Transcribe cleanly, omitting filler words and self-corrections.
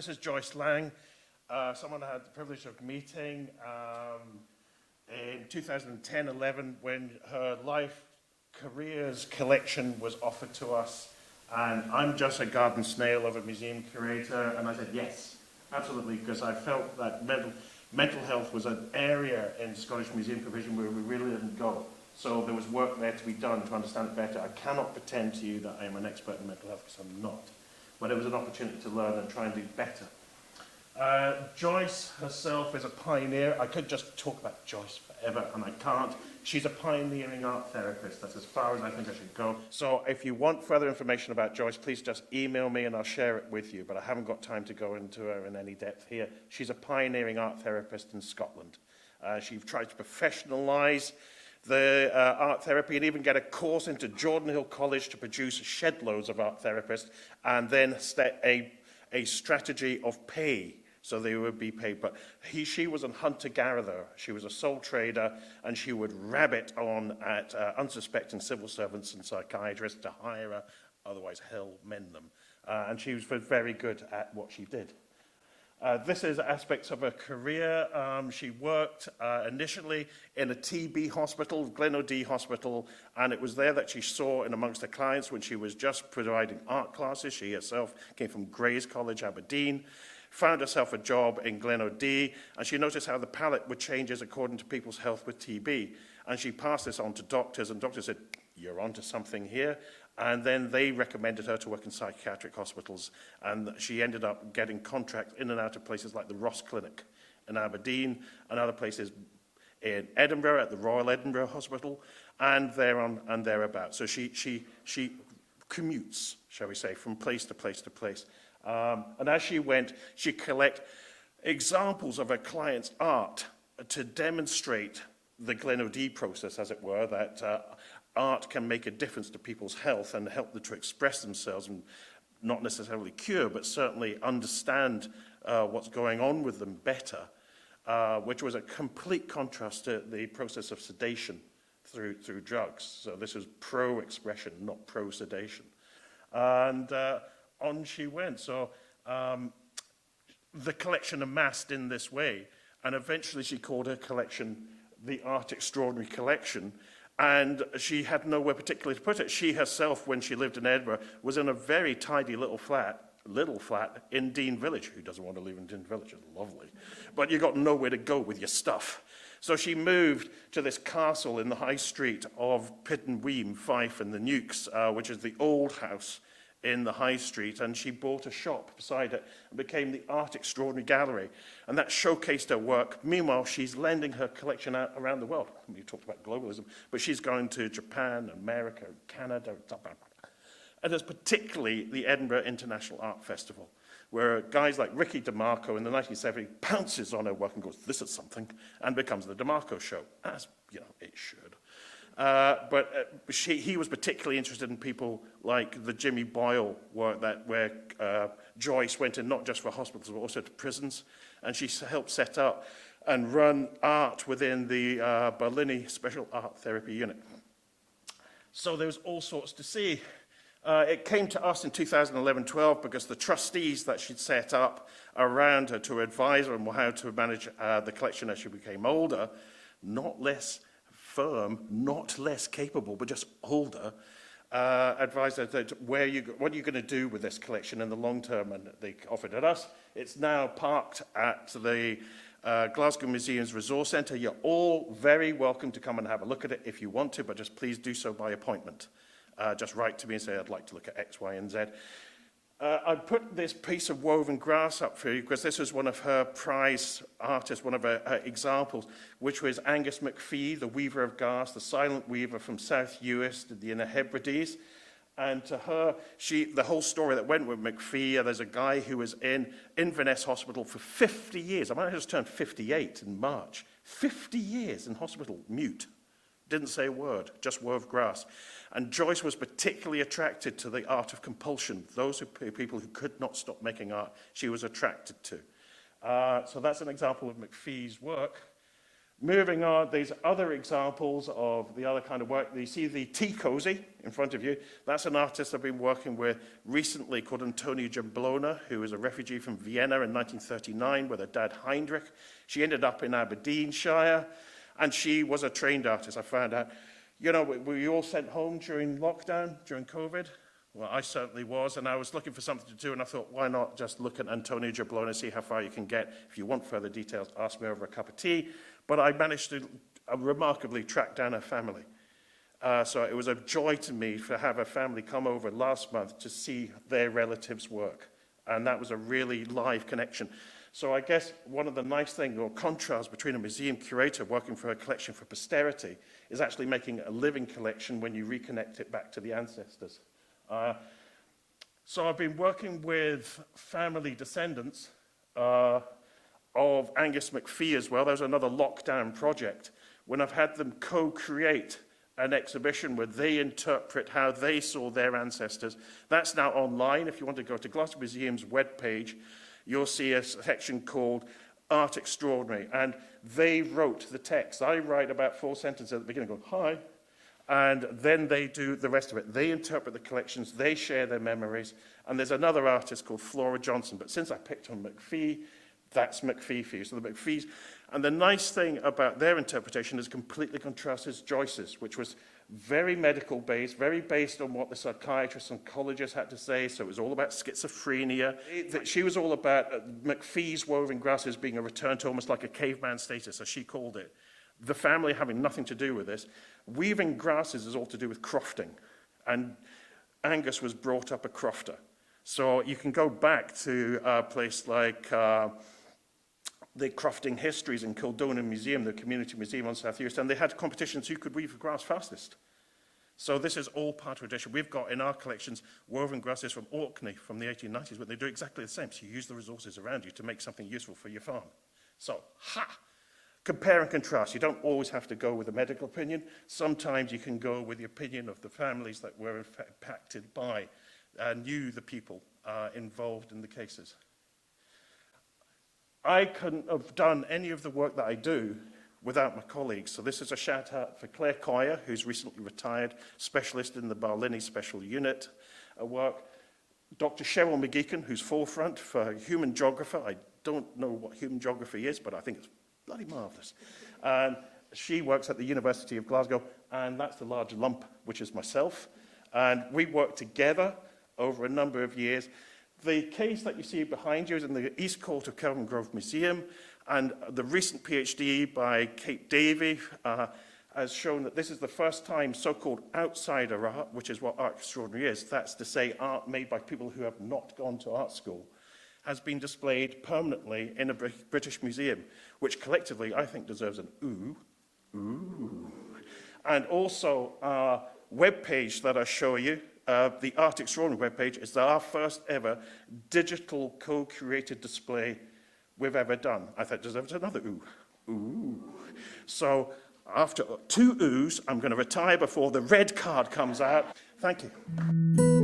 This is Joyce Laing, someone I had the privilege of meeting in 2010-11 when her life careers collection was offered to us. And I'm just a garden snail of a museum curator, and I said yes, absolutely, because I felt that mental health was an area in Scottish museum provision where we really didn't go. So there was work there to be done to understand it better. I cannot pretend to you that I am an expert in mental health, because I'm not. But it was an opportunity to learn and try and do better. Joyce herself is a pioneer. I could just talk about Joyce forever, and I can't. She's a pioneering art therapist. That's as far as I think I should go. So if you want further information about Joyce, please just email me and I'll share it with you. But I haven't got time to go into her in any depth here. She's a pioneering art therapist in Scotland. She tried to professionalise the art therapy and even get a course into Jordan Hill College to produce shed loads of art therapists, and then set a strategy of pay, so they would be paid. But she was a hunter-gatherer. She was a sole trader, and she would rabbit on at unsuspecting civil servants and psychiatrists to hire her, otherwise hell mend them. And she was very good at what she did. This is aspects of her career. She worked initially in a TB hospital, Glen O'Dea Hospital, and it was there that she saw in amongst her clients when she was just providing art classes. She herself came from Gray's College, Aberdeen, found herself a job in Glen O'Dea, and she noticed how the palate would change according to people's health with TB. And she passed this on to doctors, and doctors said, "You're onto something here." And then they recommended her to work in psychiatric hospitals, and she ended up getting contracts in and out of places like the Ross Clinic in Aberdeen and other places in Edinburgh at the Royal Edinburgh Hospital and thereabouts. So she commutes, shall we say, from place to place to place. And as she went, she'd collect examples of her clients' art to demonstrate the Glen O'Dea process, as it were, that art can make a difference to people's health and help them to express themselves and not necessarily cure, but certainly understand what's going on with them better, which was a complete contrast to the process of sedation through drugs. So this was pro-expression, not pro-sedation. And on she went. So the collection amassed in this way, and eventually she called her collection the Art Extraordinary Collection, and she had nowhere particularly to put it. She herself, when she lived in Edinburgh, was in a very tidy little flat in Dean Village. Who doesn't want to live in Dean Village? It's lovely. But you got nowhere to go with your stuff. So she moved to this castle in the high street of Pittenweem, Fife, and the Nukes, which is the old house in the high street, and she bought a shop beside it and became the Art Extraordinary Gallery, and that showcased her work. Meanwhile, she's lending her collection out around the world. You talked about globalism, but she's going to Japan, America, Canada, and there's particularly the Edinburgh International Art Festival, where guys like Ricky DeMarco in the 1970s pounces on her work and goes, "This is something," and becomes the DeMarco Show, as it should. But he was particularly interested in people like the Jimmy Boyle work, where Joyce went in not just for hospitals, but also to prisons. And she helped set up and run art within the Berlini Special Art Therapy Unit. So there was all sorts to see. It came to us in 2011-12 because the trustees that she'd set up around her to advise her on how to manage the collection as she became older, not less firm, not less capable, but just older, advised her that what are you going to do with this collection in the long term? And they offered it us. It's now parked at the Glasgow Museums Resource Centre. You're all very welcome to come and have a look at it if you want to, but just please do so by appointment. Just write to me and say, "I'd like to look at X, Y, and Z." I put this piece of woven grass up for you because this was one of her prize artists, one of her examples, which was Angus McPhee, the weaver of grass, the silent weaver from South Uist, the Inner Hebrides. And to her, the whole story that went with McPhee, there's a guy who was in Inverness Hospital for 50 years. I might have just turned 58 in March. 50 years in hospital, mute. Didn't say a word, just wove grass. And Joyce was particularly attracted to the art of compulsion. People who could not stop making art, she was attracted to. So that's an example of McPhee's work. Moving on, there's other examples of the other kind of work. You see the tea cozy in front of you. That's an artist I've been working with recently called Antonia Jamblona, who was a refugee from Vienna in 1939 with her dad Heinrich. She ended up in Aberdeenshire, and she was a trained artist, I found out. You know, were you all sent home during lockdown, during COVID? Well, I certainly was, and I was looking for something to do, and I thought, why not just look at Antonia Jamblona, see how far you can get. If you want further details, ask me over a cup of tea. But I managed to remarkably track down her family. So it was a joy to me to have her family come over last month to see their relatives work. And that was a really live connection. So I guess one of the nice things or contrasts between a museum curator working for a collection for posterity is actually making a living collection when you reconnect it back to the ancestors. So I've been working with family descendants of Angus McPhee as well. That was another lockdown project when I've had them co-create an exhibition where they interpret how they saw their ancestors. That's now online. If you want to go to Glasgow Museums webpage, you'll see a section called Art Extraordinary, and they wrote the text. I write about 4 sentences at the beginning, going, hi, and then they do the rest of it. They interpret the collections, they share their memories, and there's another artist called Flora Johnson, but since I picked on McPhee, that's McPhee for you. So the McPhees, and the nice thing about their interpretation is completely contrasts Joyce's, which was very medical based, very based on what the psychiatrists and oncologists had to say. So it was all about schizophrenia. She was all about McPhee's woven grasses being a return to almost like a caveman status, as she called it. The family having nothing to do with this. Weaving grasses is all to do with crofting, and Angus was brought up a crofter. So you can go back to a place like the Crofting Histories in Kildona Museum, the community museum on South East, and they had competitions who could weave grass fastest. So this is all part of tradition. We've got in our collections woven grasses from Orkney from the 1890s, but they do exactly the same. So you use the resources around you to make something useful for your farm. So, compare and contrast. You don't always have to go with a medical opinion. Sometimes you can go with the opinion of the families that were impacted by knew the people involved in the cases. I couldn't have done any of the work that I do without my colleagues. So this is a shout out for Claire Coyer, who's recently retired, specialist in the Barlini Special Unit work. Dr. Cheryl McGeechan, who's forefront for human geographer. I don't know what human geography is, but I think it's bloody marvellous. And she works at the University of Glasgow, and that's the large lump, which is myself. And we work together over a number of years. The case that you see behind you is in the East Court of Kelvin Grove Museum, and the recent PhD by Kate Davey has shown that this is the first time so-called outsider art, which is what art extraordinary is, that's to say art made by people who have not gone to art school, has been displayed permanently in a British museum, which collectively I think deserves an ooh, ooh. And also our webpage that I show you, the Art Extraordinary webpage, is our first ever digital co-created display we've ever done. I thought it deserves another ooh, ooh. So after 2 oohs, I'm going to retire before the red card comes out. Thank you.